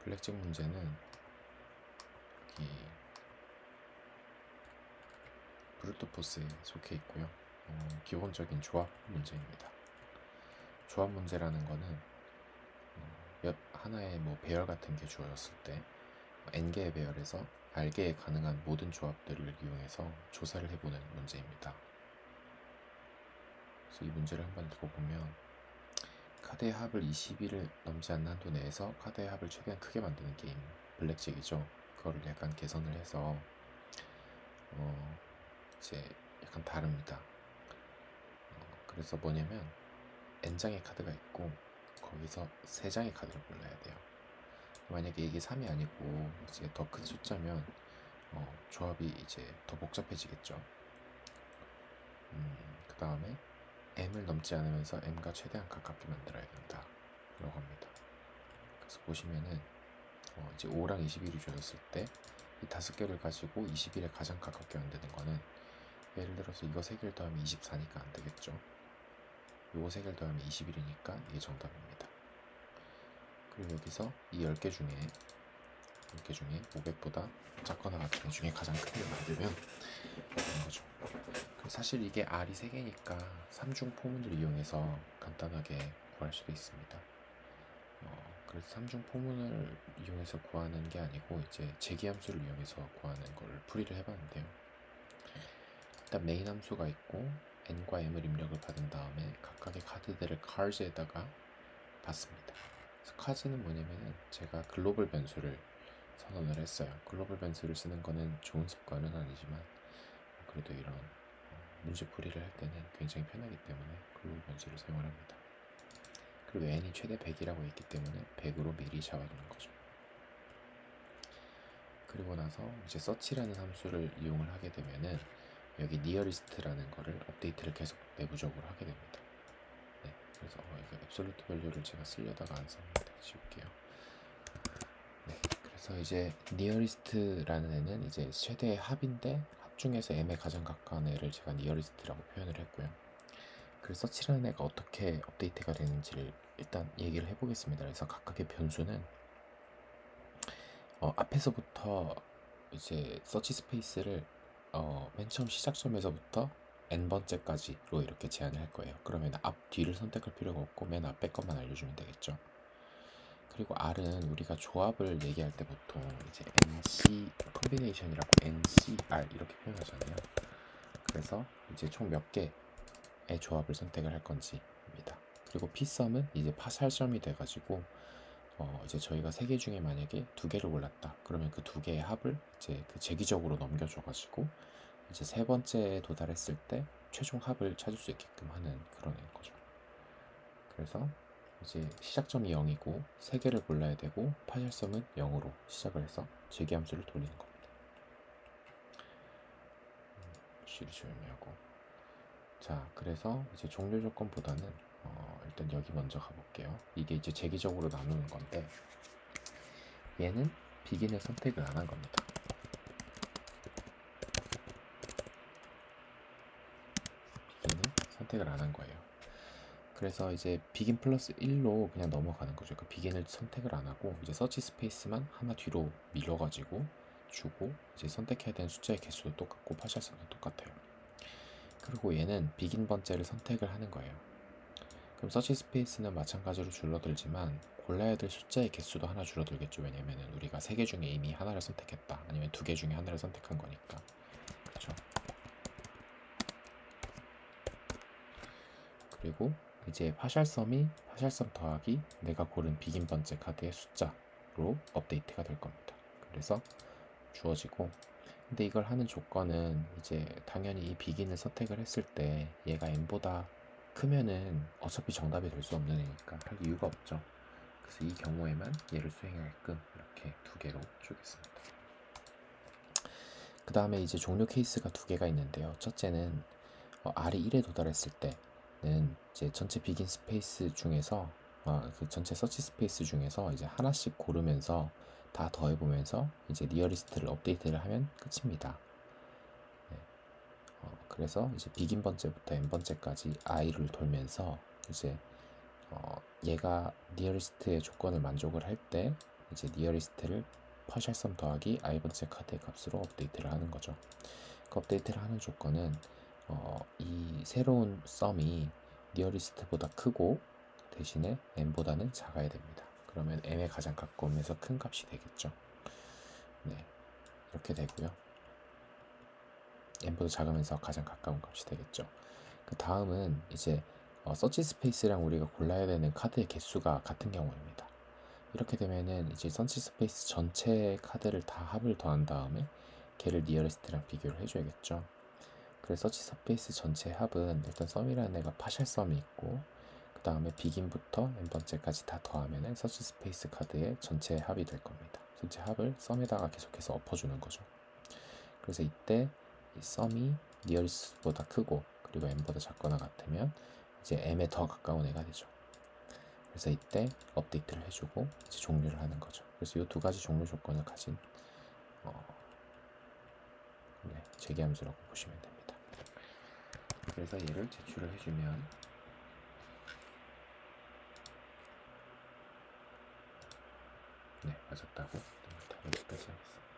블랙잭 문제는 여기 브루트 포스에 속해 있고요. 기본적인 조합 문제입니다. 조합 문제라는 거는 하나의 배열 같은 게 주어졌을 때 n개의 배열에서 r개의 가능한 모든 조합들을 이용해서 조사를 해보는 문제입니다. 그래서 이 문제를 한번 읽어보면 카드의 합을 20일을 넘지 않는 한도 내에서 카드의 합을 최대한 크게 만드는 게임 블랙잭이죠. 그거를 약간 개선을 해서 이제 약간 다릅니다. 그래서 뭐냐면 n장의 카드가 있고 거기서 3장의 카드를 골라야 돼요. 만약에 이게 3이 아니고 이제 더 큰 숫자면 조합이 이제 더 복잡해지겠죠. 그 다음에 m을 넘지 않으면서 m과 최대한 가깝게 만들어야 된다 라고 합니다. 그래서 보시면은 이제 5랑 21이 주어졌을 때 이 5개를 가지고 21에 가장 가깝게 만드는 거는 예를 들어서 이거 3개를 더하면 24니까 안 되겠죠. 요거 3개를 더하면 21이니까 이게 정답입니다. 그리고 여기서 이 10개 중에 500보다 작거나 같은 애 중에 가장 큰 걸 만들면 되는 거죠. 사실 이게 R이 3개니까 3중 포문을 이용해서 간단하게 구할 수도 있습니다. 그래서 3중 포문을 이용해서 구하는 게 아니고 이제 제기함수를 이용해서 구하는 걸 풀이를 해봤는데요. 일단 메인 함수가 있고 n과 m을 입력을 받은 다음에 각각의 카드들을 cars에다가 받습니다. 그래서 cars는 뭐냐면은 제가 글로벌 변수를 선언을 했어요. 글로벌 변수를 쓰는 거는 좋은 습관은 아니지만 그래도 이런 문제 풀이를 할 때는 굉장히 편하기 때문에 글로벌 변수를 사용을 합니다. 그리고 n이 최대 100이라고 있기 때문에 100으로 미리 잡아두는 거죠. 그리고 나서 이제 search라는 함수를 이용을 하게 되면은 여기 nearest라는 거를 업데이트를 계속 내부적으로 하게 됩니다. 네, 그래서 이거 absolute value를 제가 쓰려다가 안 썼는데 지울게요. 네, 그래서 이제 nearest라는 애는 이제 최대의 합인데 합 중에서 m에 가장 가까운 애를 제가 nearest라고 표현을 했고요. 그래서 search라는 애가 어떻게 업데이트가 되는지를 일단 얘기를 해보겠습니다. 그래서 각각의 변수는 앞에서부터 이제 서치 스페이스를 맨 처음 시작점에서부터 n번째까지로 이렇게 제한을 할 거예요. 그러면 앞, 뒤를 선택할 필요가 없고 맨 앞에 것만 알려주면 되겠죠. 그리고 R은 우리가 조합을 얘기할 때 보통 이제 NC 컨비네이션이라고 NCR 이렇게 표현하잖아요. 그래서 이제 총 몇 개의 조합을 선택을 할 건지입니다. 그리고 P썸은 이제 파살점이 돼가지고 이제 저희가 3개 중에 만약에 2개를 골랐다. 그러면 그 2개의 합을 이제 그 제기적으로 넘겨줘가지고 이제 3번째에 도달했을 때 최종 합을 찾을 수 있게끔 하는 그런 애인 거죠. 그래서 이제 시작점이 0이고 3개를 골라야 되고 파열섬은 0으로 시작을 해서 제기함수를 돌리는 겁니다. 실이 조용히하고. 자, 그래서 이제 종료 조건보다는 일단 여기 먼저 가볼게요. 이게 이제 제기적으로 나누는 건데 얘는 비긴을 선택을 안 한 겁니다. 비긴을 선택을 안 한 거예요. 그래서 이제 비긴 플러스 1로 그냥 넘어가는 거죠. 그 비긴을 선택을 안 하고 이제 서치 스페이스만 하나 뒤로 밀어가지고 주고 이제 선택해야 되는 숫자의 개수도 똑같고 파셜성도 똑같아요. 그리고 얘는 비긴 번째를 선택을 하는 거예요. 그럼 서치 스페이스는 마찬가지로 줄어들지만 골라야 될 숫자의 개수도 하나 줄어들겠죠. 왜냐면은 우리가 3개 중에 이미 하나를 선택했다. 아니면 2개 중에 하나를 선택한 거니까. 그렇죠? 그리고 이제 파셜섬이 파셜섬 더하기 내가 고른 비긴 번째 카드의 숫자로 업데이트가 될 겁니다. 그래서 주어지고 근데 이걸 하는 조건은 이제 당연히 이 비긴을 선택을 했을 때 얘가 n보다 크면은 어차피 정답이 될 수 없는 애니까 할 이유가 없죠. 그래서 이 경우에만 얘를 수행하게끔 이렇게 2개로 주겠습니다. 그 다음에 이제 종료 케이스가 2개가 있는데요. 첫째는 R이 1에 도달했을 때는 이제 전체 비긴 스페이스 중에서 그 전체 서치 스페이스 중에서 이제 하나씩 고르면서 다 더해보면서 이제 리어리스트를 업데이트를 하면 끝입니다. 네. 그래서 이제 비긴 번째부터 n 번째까지 i를 돌면서 이제 얘가 리어리스트의 조건을 만족을 할 때 이제 니어리스트를 partial sum 더하기 i번째 카드의 값으로 업데이트를 하는 거죠. 그 업데이트를 하는 조건은 이 새로운 썸이 니어리스트보다 크고 대신에 n보다는 작아야 됩니다. 그러면 n에 가장 가까우면서 큰 값이 되겠죠. 네, 이렇게 되고요. n보다 작으면서 가장 가까운 값이 되겠죠. 그 다음은 이제 서치 스페이스랑 우리가 골라야 되는 카드의 개수가 같은 경우입니다. 이렇게 되면은 이제 서치 스페이스 전체 카드를 다 합을 더한 다음에 걔를 니어리스트랑 비교를 해줘야겠죠. 그래서 서치 스페이스 전체 합은 일단 썸이라는 애가 파셜 썸이 있고 그 다음에 비긴부터 n번째까지 다 더하면은 서치 스페이스 카드의 전체 합이 될 겁니다. 전체 합을 썸에다가 계속해서 엎어주는 거죠. 그래서 이때 이 썸이 니어리스트보다 크고 그리고 n보다 작거나 같으면 이제 m에 더 가까운 애가 되죠. 그래서 이때 업데이트를 해주고 이제 종료를 하는 거죠. 그래서 이 두 가지 종료 조건을 가진 재계함수라고 보시면 됩니다. 그래서 얘를 제출을 해주면 네, 맞았다고 됩니다. 여기까지 하겠습니다.